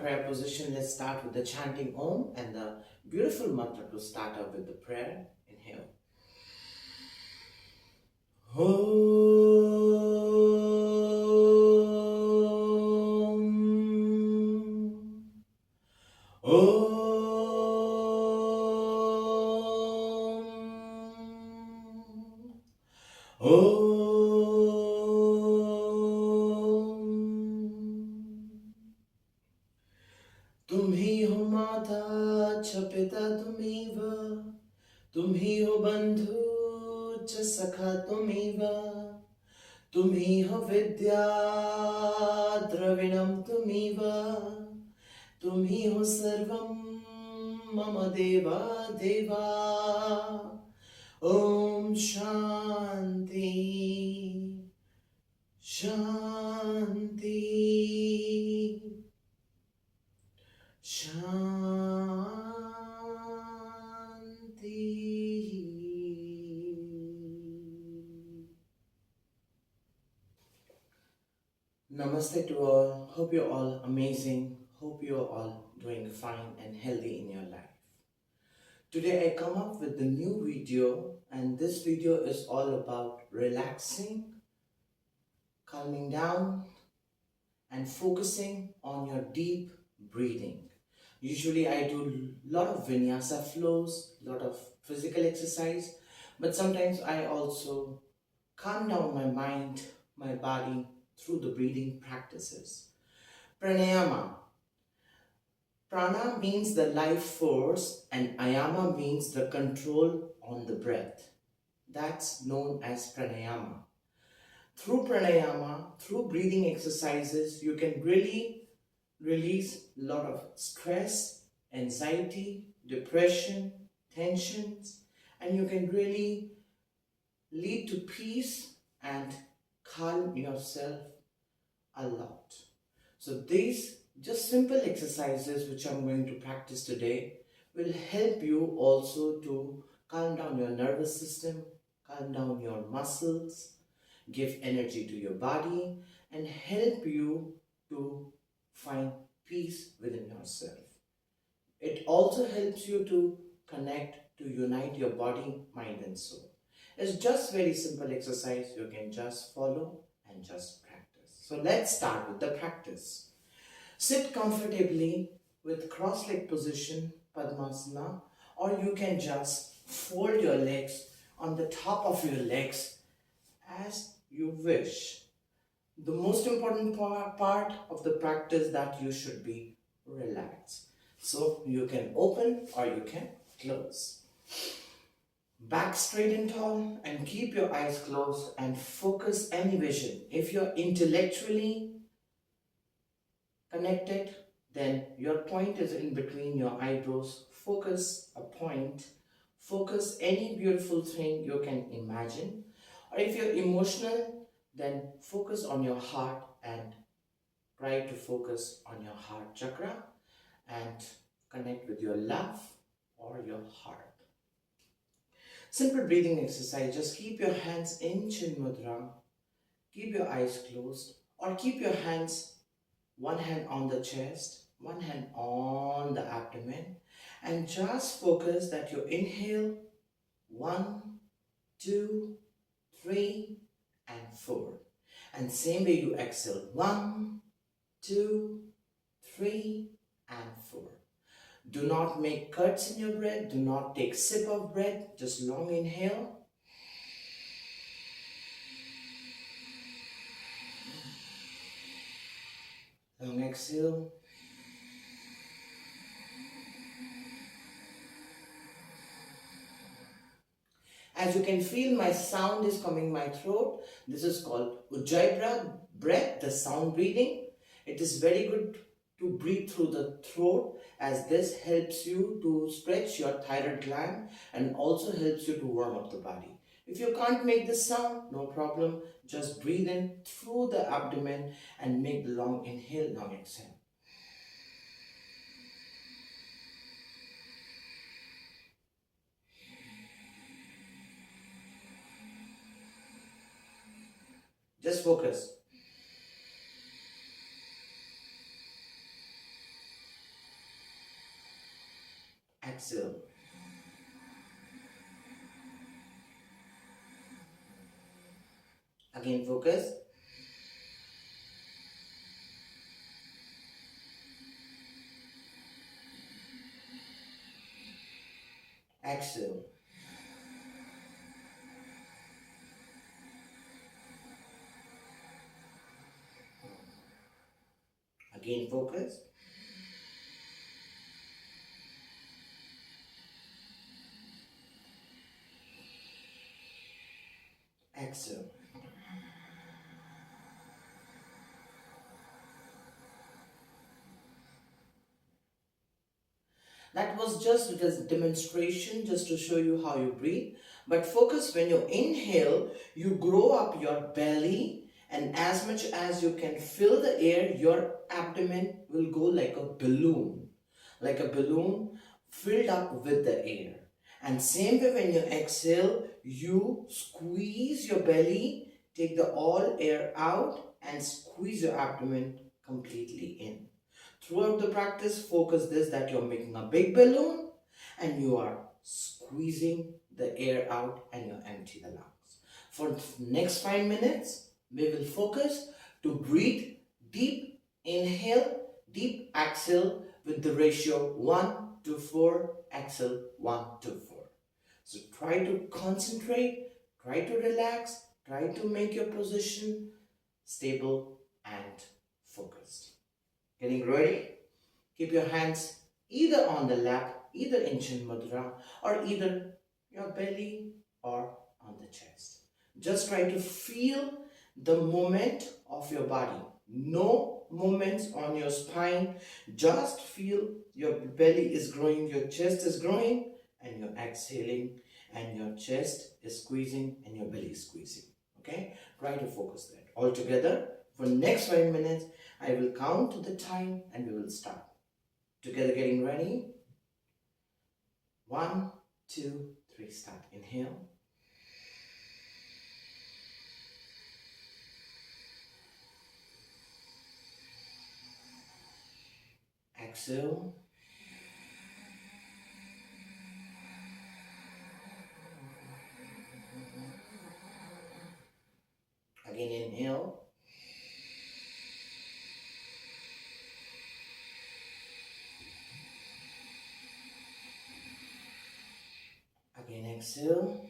prayer position, let's start with the chanting Om and the beautiful mantra to start up with the prayer. Inhale. Om. Om. तुम ही हो माता च पिता तुमेव, तुम ही हो बंधु च सखा तुमेव, तुम ही हो विद्या द्रविणं तुमेव, तुम ही हो सर्वं मम देवा देवा. ओम शांति शांति Namaste to all. Hope you're all amazing. Hope you're all doing fine and healthy in your life. Today I come up with a new video, and this video is all about relaxing, calming down and focusing on your deep breathing. Usually I do a lot of vinyasa flows, a lot of physical exercise, but sometimes I also calm down my mind, my body through the breathing practices. Pranayama. Prana means the life force and ayama means the control on the breath. That's known as pranayama. Through pranayama, through breathing exercises, you can really release a lot of stress, anxiety, depression, tensions, and you can really lead to peace and calm yourself a lot. So these just simple exercises which I'm going to practice today will help you also to calm down your nervous system, calm down your muscles, give energy to your body, and help you to find peace within yourself. It also helps you to connect, to unite your body, mind and soul. It's just very simple exercise you can just follow and just practice. So let's start with the practice. Sit comfortably with cross-leg position, Padmasana, or you can just fold your legs on the top of your legs as you wish. The most important part of the practice that you should be relaxed. So you can open or you can close. Back straight and tall and keep your eyes closed and focus any vision. If you're intellectually connected, then your point is in between your eyebrows. Focus a point. Focus any beautiful thing you can imagine. Or if you're emotional, then focus on your heart and try to focus on your heart chakra and connect with your love or your heart. Simple breathing exercise. Just keep your hands in Chin Mudra. Keep your eyes closed or keep your hands, one hand on the chest, one hand on the abdomen, and just focus that you inhale 1, 2, 3 and 4. And same way you exhale 1, 2, 3 and 4. Do not make cuts in your breath. Do not take sip of breath. Just long inhale. Long exhale. As you can feel, my sound is coming my throat. This is called Ujjayi breath, the sound breathing. It is very good to breathe through the throat, as this helps you to stretch your thyroid gland and also helps you to warm up the body. If you can't make this sound, no problem. Just breathe in through the abdomen and make the long inhale, long exhale. Just focus. Exhale. Again, focus. Exhale. Again, focus. Exhale. That was just a demonstration just to show you how you breathe. But focus when you inhale, you grow up your belly, and as much as you can fill the air, your abdomen will go like a balloon filled up with the air. And same way when you exhale, you squeeze your belly, take the all air out and squeeze your abdomen completely in. Throughout the practice, focus this that you're making a big balloon and you are squeezing the air out and you empty the lungs. For next 5 minutes, we will focus to breathe deep inhale, deep exhale with the ratio 1 to 4, exhale 1 to 4. So try to concentrate, try to relax, try to make your position stable and focused. Getting ready? Keep your hands either on the lap, either in Chin Mudra, or either your belly or on the chest. Just try to feel the movement of your body. No movements on your spine. Just feel your belly is growing, your chest is growing, and you're exhaling, and your chest is squeezing, and your belly is squeezing. Okay? Try to focus that. All together, for next 5 minutes, I will count to the time and we will start. Together, getting ready. 1, 2, 3, start. Inhale. Exhale. Again, inhale. Again, exhale.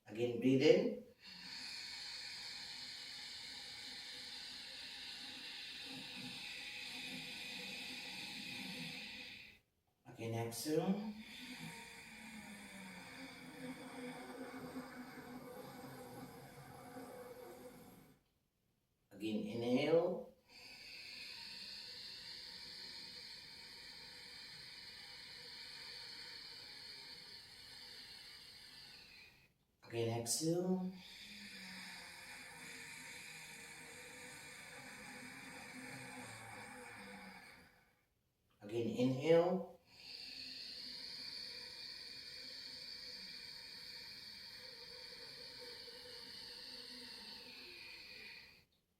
Again, breathe in. Again, exhale. Again, inhale. Again, exhale. Again, inhale.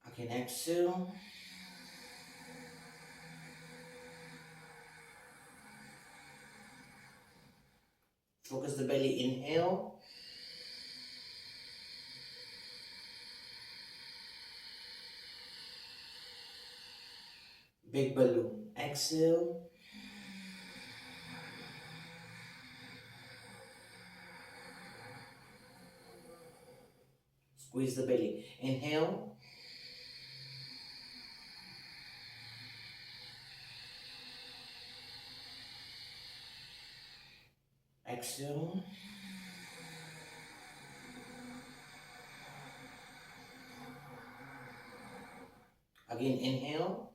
Again, exhale. Focus the belly, inhale. Big balloon, exhale. Squeeze the belly, inhale. Exhale. Again, inhale.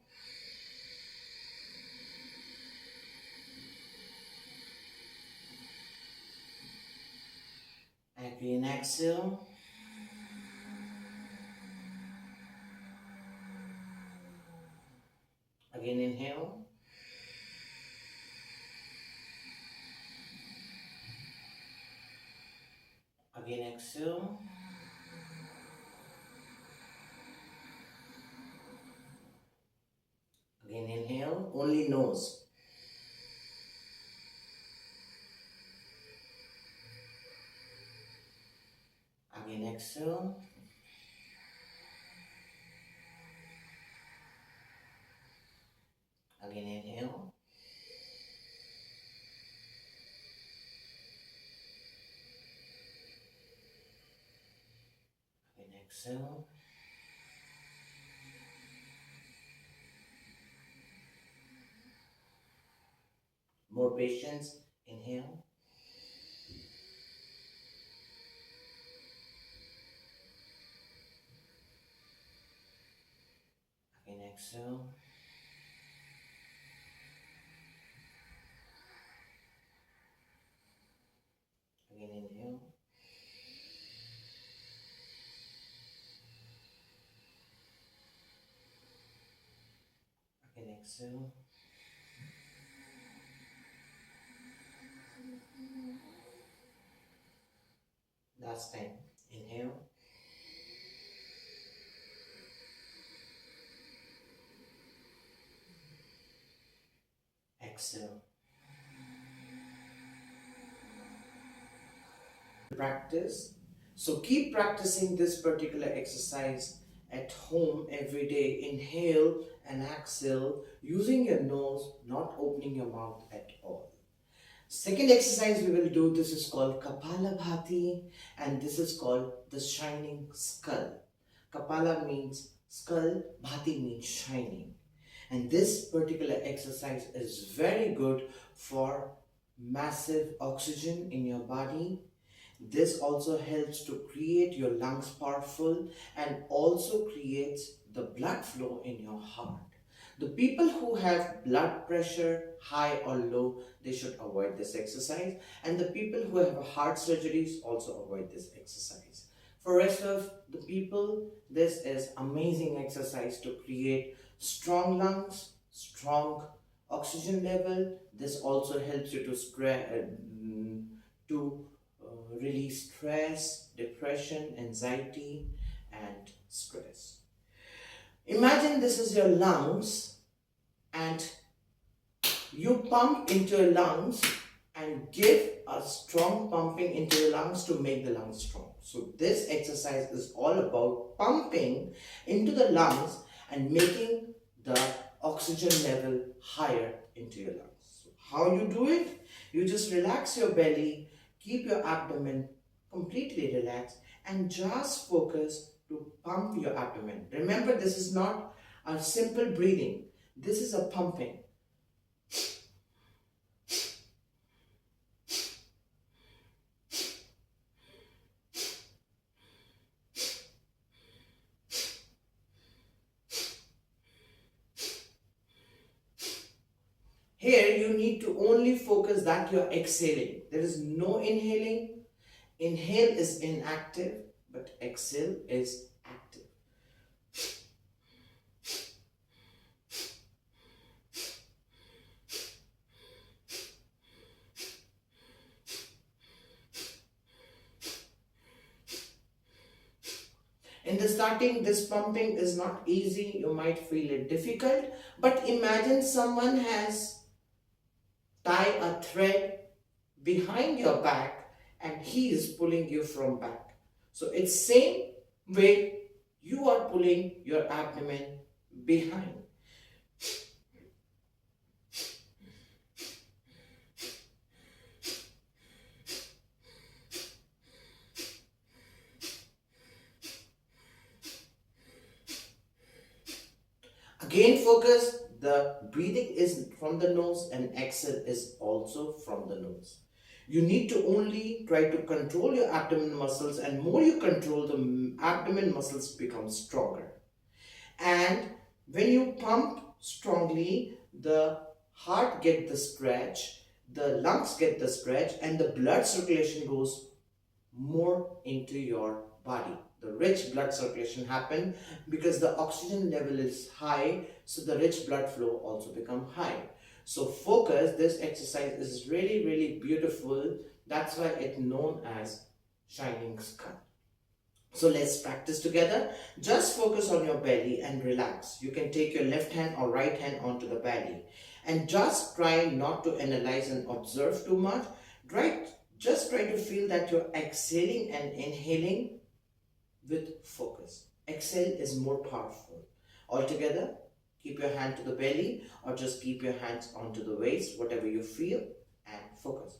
Again, exhale. Again, inhale. Again, exhale. only nose. Again, exhale. Again, inhale. Again, exhale. More patience. Inhale. Again, exhale. Again, inhale. Again, exhale. Last time. Inhale. Exhale. Practice. So keep practicing this particular exercise at home every day. Inhale and exhale using your nose, not opening your mouth at all. Second exercise we will do, this is called Kapalabhati, and this is called the shining skull. Kapala means skull, Bhati means shining. And this particular exercise is very good for massive oxygen in your body. This also helps to create your lungs powerful and also creates the blood flow in your heart. The people who have blood pressure high or low, they should avoid this exercise, and the people who have heart surgeries also avoid this exercise. For rest of the people, this is amazing exercise to create strong lungs, strong oxygen level. This also helps you to release stress, depression, anxiety, and stress. Imagine this is your lungs and you pump into your lungs and give a strong pumping into your lungs to make the lungs strong. So this exercise is all about pumping into the lungs and making the oxygen level higher into your lungs. So how you do it? You just relax your belly, keep your abdomen completely relaxed and just focus to pump your abdomen. Remember, this is not a simple breathing. This is a pumping. Here you need to only focus that you're exhaling. There is no inhaling. Inhale is inactive, but exhale is active. In the starting, this pumping is not easy. You might feel it difficult, but imagine someone has tie a thread behind your back and he is pulling you from back. So it's same way you are pulling your abdomen behind. Again, focus. The breathing is from the nose and exhale is also from the nose. You need to only try to control your abdomen muscles, and more you control, the abdomen muscles become stronger. And when you pump strongly, the heart get the stretch, the lungs get the stretch, and the blood circulation goes more into your body. The rich blood circulation happen because the oxygen level is high, so the rich blood flow also become high. So focus, this exercise is really beautiful. That's why it's known as shining skull. So let's practice together. Just focus on your belly and relax. You can take your left hand or right hand onto the belly. And just try not to analyze and observe too much. Right? Just try to feel that you're exhaling and inhaling with focus. Exhale is more powerful. Altogether, keep your hand to the belly or just keep your hands onto the waist, whatever you feel, and focus.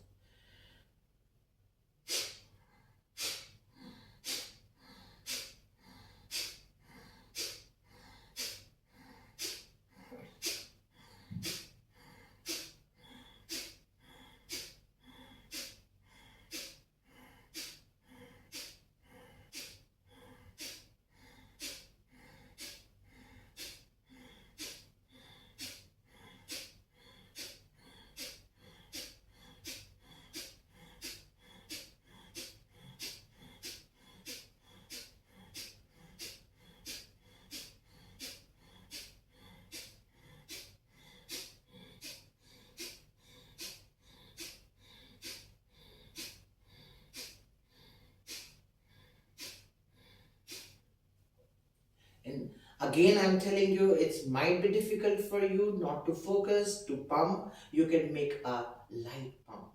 And again, I'm telling you, it might be difficult for you not to focus, to pump. You can make a light pump.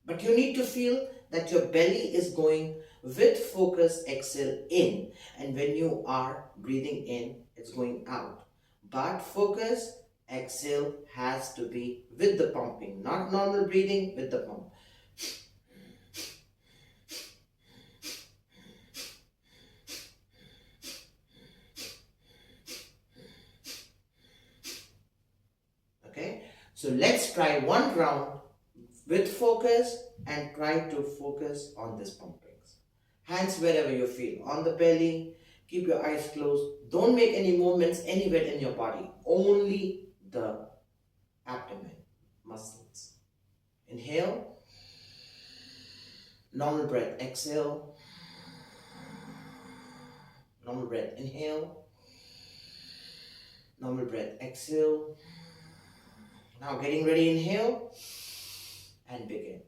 But you need to feel that your belly is going with focus, exhale in. And when you are breathing in, it's going out. But focus, exhale has to be with the pumping, not normal breathing with the pump. Okay, so let's try one round with focus and try to focus on this pumpings. Hands wherever you feel, on the belly, keep your eyes closed. Don't make any movements anywhere in your body, only the abdomen muscles. Inhale, normal breath, exhale, normal breath, inhale, normal breath, exhale. Now getting ready, inhale and begin.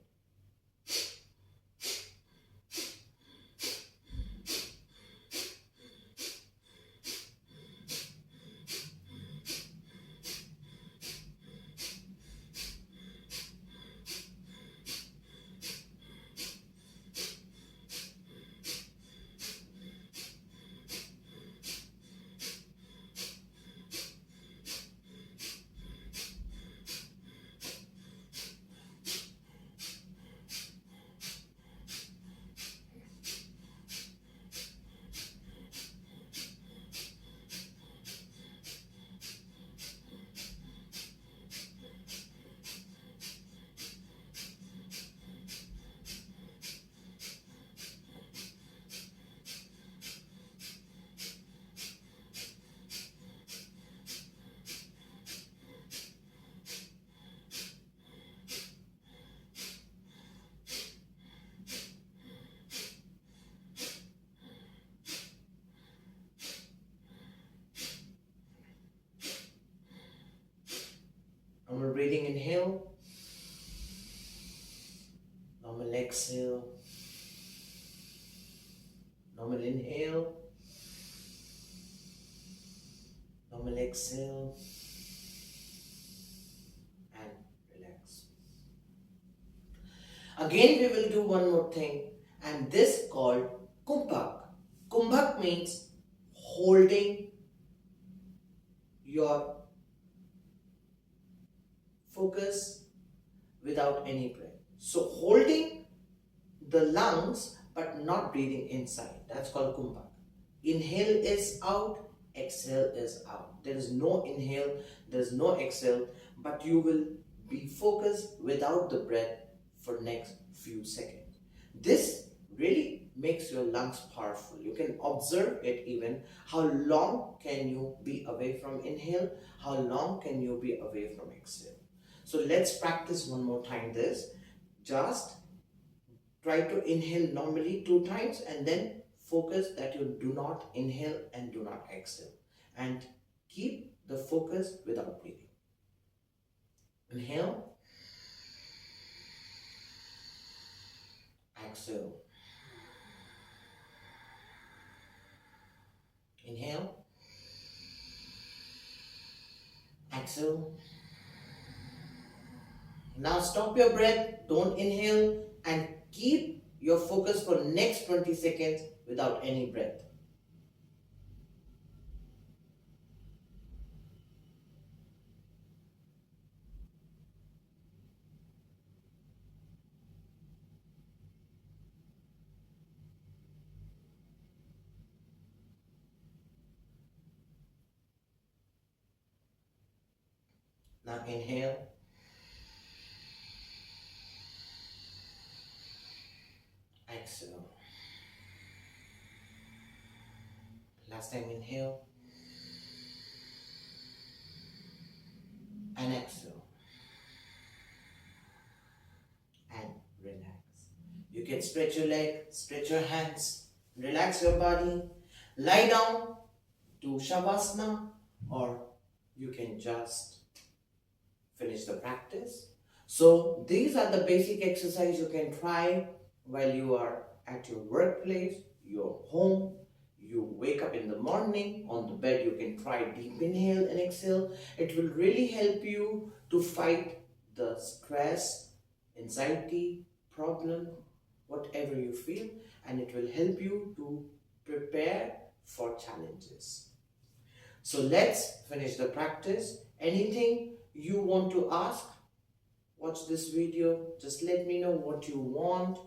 Normal breathing, inhale, normal exhale, normal inhale, normal exhale, and relax. Again, we will do one more thing, and this called kumbhak. Kumbhak means holding your focus without any breath. So holding the lungs but not breathing inside. That's called kumbhak. Inhale is out, exhale is out. There is no inhale, there is no exhale, but you will be focused without the breath for next few seconds. This really makes your lungs powerful. You can observe it even. How long can you be away from inhale? How long can you be away from exhale? So let's practice one more time this. Just try to inhale normally 2 times and then focus that you do not inhale and do not exhale. And keep the focus without breathing. Inhale. Exhale. Inhale. Exhale. Now stop your breath. Don't inhale and keep your focus for next 20 seconds without any breath. Now inhale. Exhale. Last time inhale and exhale. And relax. You can stretch your leg, stretch your hands, relax your body, lie down to Shavasana, or you can just finish the practice. So these are the basic exercise you can try while you are at your workplace, your home. You wake up in the morning, on the bed you can try deep inhale and exhale. It will really help you to fight the stress, anxiety, problem, whatever you feel, and it will help you to prepare for challenges. So let's finish the practice. Anything you want to ask, watch this video. Just let me know what you want,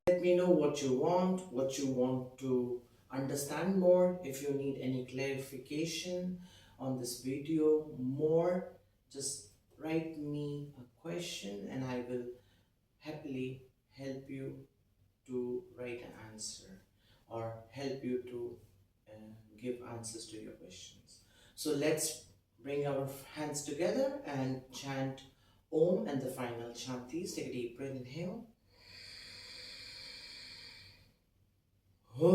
let me know what you want to understand more. If you need any clarification on this video more, just write me a question and I will happily help you to write an answer or help you to give answers to your questions. So let's bring our hands together and chant Om and the final Shantis. Take a deep breath, inhale. Om.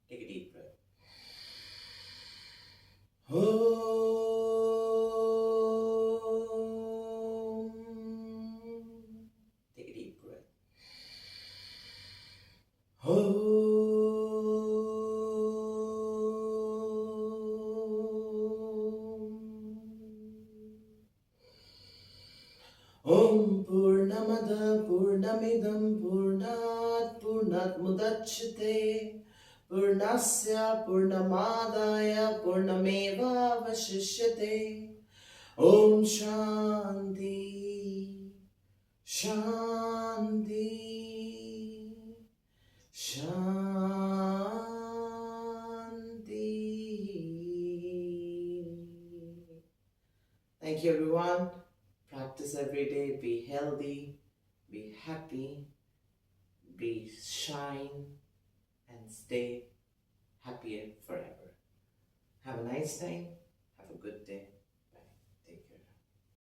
Take a deep breath. Om. Take a deep breath. Om. Om Purnamada Purnamidam Purnat Mudachyate Purnasya Purnamadaya Purnameva Vashishyate. Om Shanti Shanti Shanti. Thank you everyone. Practice every day. Be healthy, be happy, be shine, and stay happier forever. Have a nice time. Have a good day.